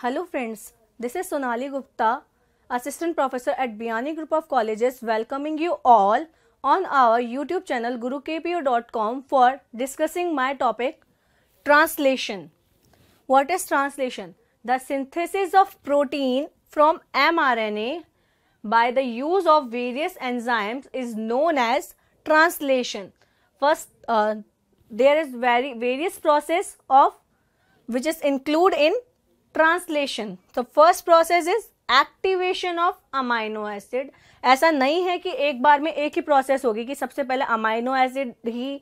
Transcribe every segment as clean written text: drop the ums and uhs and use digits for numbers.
Hello friends, this is Sonali Gupta, Assistant Professor at Biyani Group of Colleges, welcoming you all on our YouTube channel gurukpo.com for discussing my topic translation. What is translation? The synthesis of protein from mRNA by the use of various enzymes is known as translation. First, there is various process of which is include in translation. So first process is activation of amino acid. ऐसा नहीं है कि एक बार में एक ही process होगी कि सबसे पहले अमाइनो एसिड ही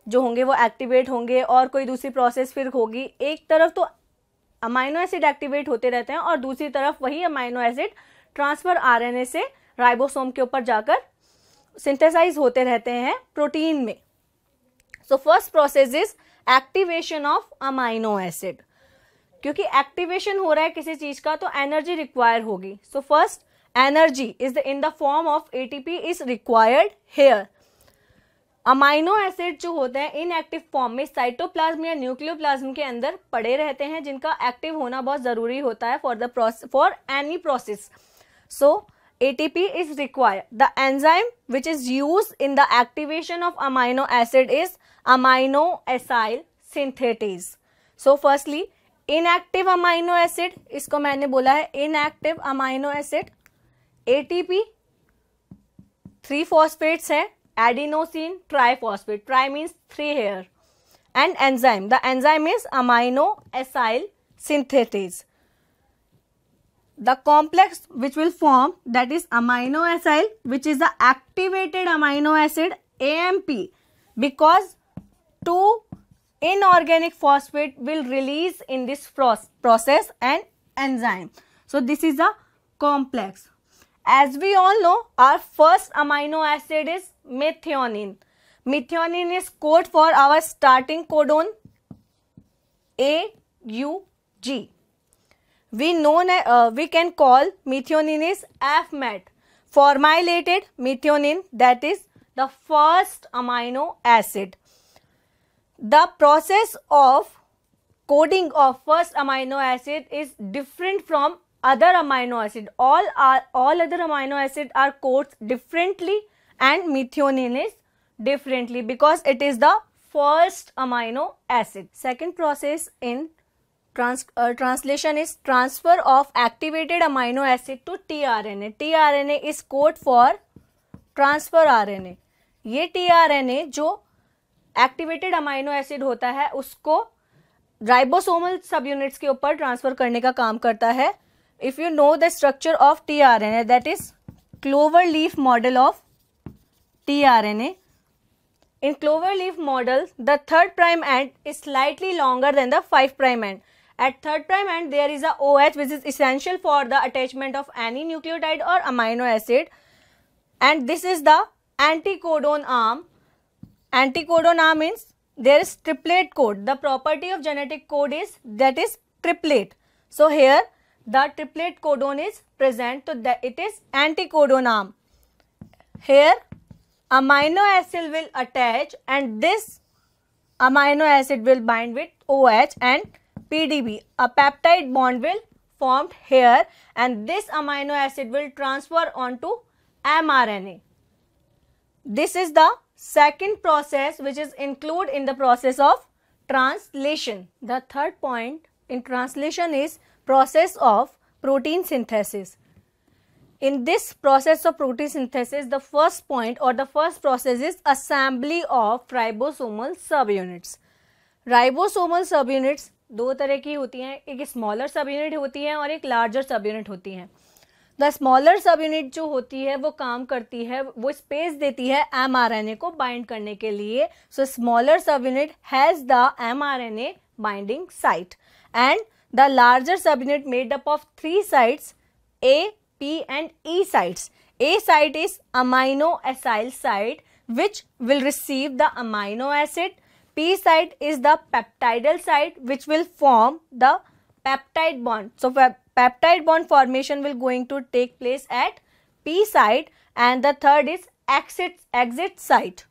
जो होंगे वो एक्टिवेट होंगे और कोई दूसरी प्रोसेस फिर होगी. एक तरफ तो अमाइनो एसिड एक्टिवेट होते रहते हैं और दूसरी तरफ वही अमाइनो एसिड ट्रांसफर आरएनए से राइबोसोम के ऊपर जाकर सिंथेसाइज होते रहते हैं प्रोटीन में. So first process is activation of amino acid. क्योंकि एक्टिवेशन हो रहा है किसी चीज का तो एनर्जी रिक्वायर होगी. So first energy is in the form of ATP is required here. Amino acid जो होते हैं इनएक्टिव फॉर्म में साइटोप्लाज्म या न्यूक्लियोप्लाज्म के अंदर पड़े रहते हैं, जिनका एक्टिव होना बहुत जरूरी होता है for any process. So ATP is required. The enzyme which is used in the activation of amino acid is amino acyl synthetase. So firstly, inactive amino acid, इसको मैंने बोला है inactive amino acid. ATP 3 phosphates है, adenosine triphosphate. Tri means 3 here. And enzyme. The enzyme is amino acyl synthetase. The complex which will form, that is amino acyl, which is the activated amino acid AMP, because 2 inorganic phosphate will release in this process and enzyme. So this is a complex. As we all know, our first amino acid is methionine. Methionine is code for our starting codon AUG. We can call methionine is FMAT, formilated methionine, that is the first amino acid. The process of coding of first amino acid is different from other amino acid. All other amino acid are coded differently and methionine is differently because it is the first amino acid. Second process in translation is transfer of activated amino acid to tRNA. tRNA is code for transfer RNA. ये tRNA जो activated amino acid होता है उसको ribosomal सब units के ऊपर transfer करने का काम करता है. If you know the structure of tRNA, that is clover leaf model of tRNA. In clover leaf model, the 3rd prime end is slightly longer than the 5 prime end. At 3rd prime end, there is a OH which is essential for the attachment of any nucleotide or amino acid, and this is the anticodon arm. Anticodon arm means there is triplet code. The property of genetic code is that is triplet. So here the triplet codon is present, so that it is anticodon arm. Here amino acid will attach and this amino acid will bind with OH and PDB. A peptide bond will formed here and this amino acid will transfer onto mRNA. This is the second process which is included in the process of translation. The third point in translation is process of protein synthesis. In this process of protein synthesis, the first point or the first process is assembly of ribosomal subunits. Ribosomal subunits दो तरह की होती हैं, एक smaller sub unit होती है और एक लार्जर सब यूनिट होती है. द स्मॉलर सब यूनिट जो होती है वो काम करती है, वो स्पेस देती है mRNA को बाइंड करने के लिए. So smaller sub unit has the mRNA binding site and the larger sub unit made up of 3 sites A, P and E sites. A site is amino acyl site which will receive the amino acid. P site is the peptidal site which will form the peptide bond. So peptide bond formation will going to take place at P site and the third is exit site.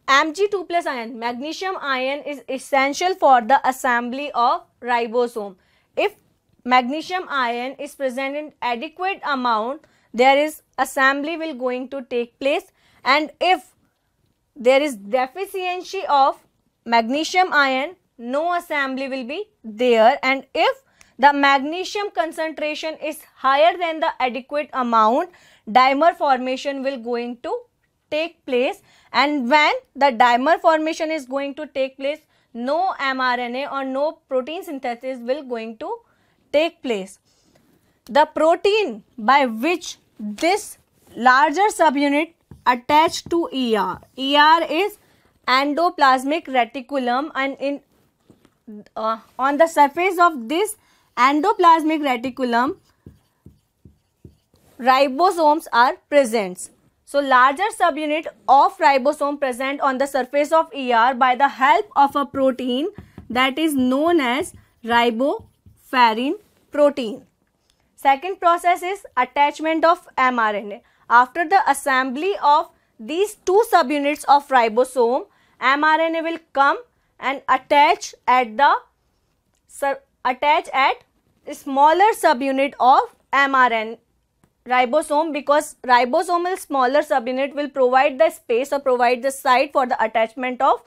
Mg2 plus ion, magnesium ion is essential for the assembly of ribosome. if magnesium ion is present in adequate amount, there is assembly will going to take place, and if there is deficiency of magnesium ion, no assembly will be there, and if the magnesium concentration is higher than the adequate amount, dimer formation will going to take place, and when the dimer formation is going to take place, no mRNA or no protein synthesis will going to take place. The protein by which this larger subunit attached to ER, ER is endoplasmic reticulum, and in on the surface of this endoplasmic reticulum, ribosomes are present. So larger subunit of ribosome present on the surface of ER by the help of a protein that is known as riboferrin protein. Second process is attachment of mRNA. After the assembly of these two subunits of ribosome, mRNA will come and attach at smaller subunit of mRNA ribosome, because ribosomal smaller subunit will provide the space or provide the site for the attachment of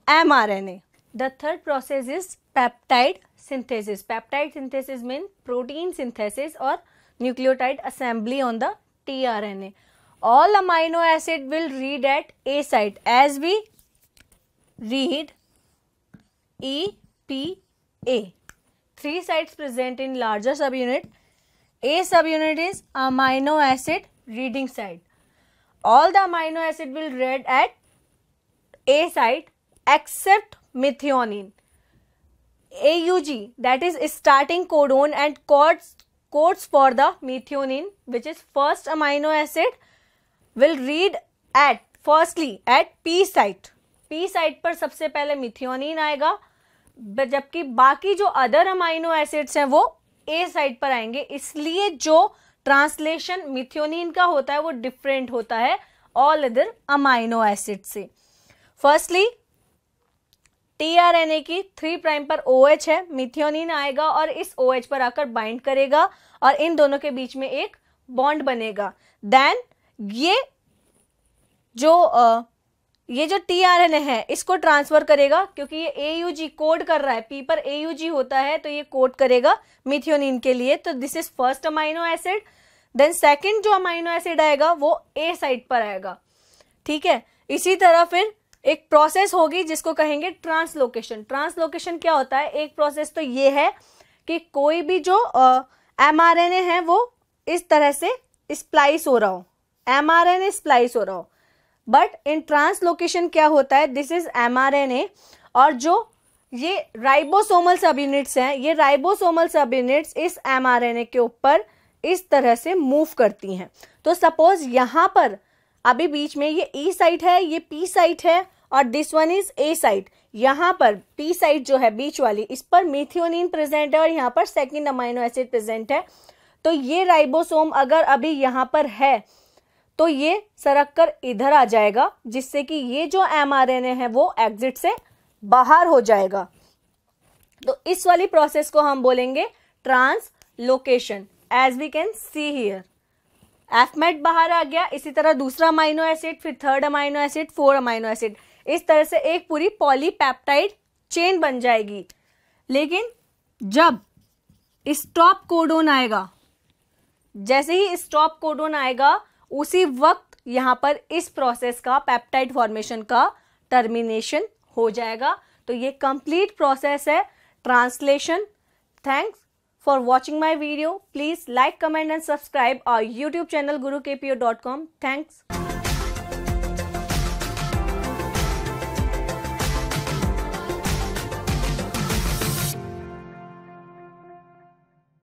mRNA. The third process is peptide synthesis. Peptide synthesis means protein synthesis or nucleotide assembly on the tRNA. All amino acid will read at A site, as we read EPA. 3 sites present in larger subunit. A subunit is amino acid reading site. All the amino acid will read at A site except methionine. AUG, that is starting codon, and codes for the methionine, which is first amino acid, will read at firstly at P site. P site पर सबसे पहले methionine आएगा, जबकि बाकी जो other amino acids हैं वो ए side पर आएंगे. इसलिए जो ट्रांसलेशन मिथ्योनिन का होता है वो डिफरेंट होता है ऑल अदर अमाइनो एसिड से. फर्स्टली टीआरएनए की 3 प्राइम पर OH है, मिथ्योनिन आएगा और इस OH पर आकर बाइंड करेगा और इन दोनों के बीच में एक बॉन्ड बनेगा. देन ये जो टीआरएनए है इसको ट्रांसफर करेगा, क्योंकि ये AUG कोड कर रहा है, P पर AUG होता है तो ये कोड करेगा मिथ्योनिन के लिए. तो this is first amino acid. Then second जो अमाइनो एसिड आएगा वो A साइड पर आएगा. ठीक है, इसी तरह फिर एक प्रोसेस होगी जिसको कहेंगे ट्रांसलोकेशन. ट्रांसलोकेशन क्या होता है? एक प्रोसेस तो ये है कि कोई भी जो mRNA है वो इस तरह से स्प्लाइस हो रहा हो, mRNA स्प्लाइस हो रहा हो. बट इन ट्रांसलोकेशन क्या होता है? दिस इज mRNA, और जो ये राइबोसोमल सब यूनिट्स हैं, ये राइबोसोमल सब यूनिट्स इस mRNA के ऊपर इस तरह से मूव करती हैं. तो सपोज यहाँ पर अभी बीच में ये E साइट है, ये P साइट है और this one is A site. यहाँ पर P साइट जो है बीच वाली, इस पर मिथ्योनिन प्रेजेंट है और यहाँ पर सेकेंड अमाइनो एसिड प्रेजेंट है. तो ये राइबोसोम अगर अभी यहाँ पर है तो ये सरक कर इधर आ जाएगा, जिससे कि ये जो mRNA है वो एग्जिट से बाहर हो जाएगा. तो इस वाली प्रोसेस को हम बोलेंगे translocation. As we can see here, fMet बाहर आ गया, इसी तरह दूसरा अमाइनो एसिड, फिर third amino acid, 4 amino acid, इस तरह से एक पूरी पॉलीपेप्टाइड चेन बन जाएगी. लेकिन जब स्टॉप कोडोन आएगा, जैसे ही स्टॉप कोडोन आएगा उसी वक्त यहाँ पर इस प्रोसेस का, पेप्टाइड फॉर्मेशन का टर्मिनेशन हो जाएगा. तो ये कंप्लीट प्रोसेस है translation. Thanks for watching my video. Please like, comment and subscribe our YouTube channel gurukpo.com. Thanks.